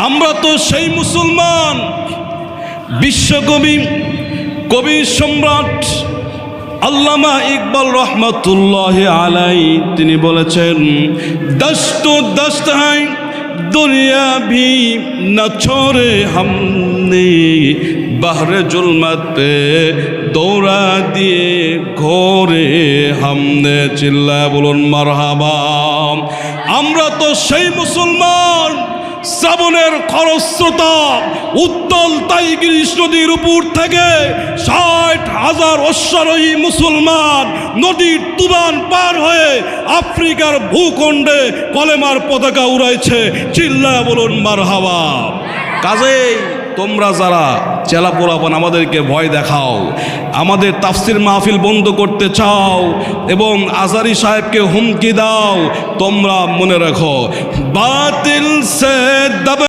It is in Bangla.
আমরা তো সেই মুসলমান। বিশ্বকবি, কবি সম্রাট আল্লামা ইকবাল রহমতুল্লাহ আলাই তিনি বলেছেন, দস্ত দস্ত হ্যায় दुनिया भी न छोड़े हमने बहरे जुल्मत पे दौड़ा दिए घोरे हमने। चिल्लाए बोलुन মারহাবা। আমরা তো সেই মুসলমান, শ্রাবণের খরস্রোতা উত্তল টাইগ্রিস নদীর উপর থেকে 60,000 অশ্বারোহী মুসলমান নদীর তুবান পার হয়ে আফ্রিকার ভূখণ্ডে কলেমার পতাকা উড়াইছে। চিল্লায়া বলুন মারহাবা। কাজেই তোমরা যারা চেলা পোলাপান আমাদেরকে ভয় দেখাও, আমাদের তাফসির মাহফিল বন্ধ করতে চাও এবং আজারি সাহেবকে হুমকি দাও, তোমরা মনে রাখো বাতিল সে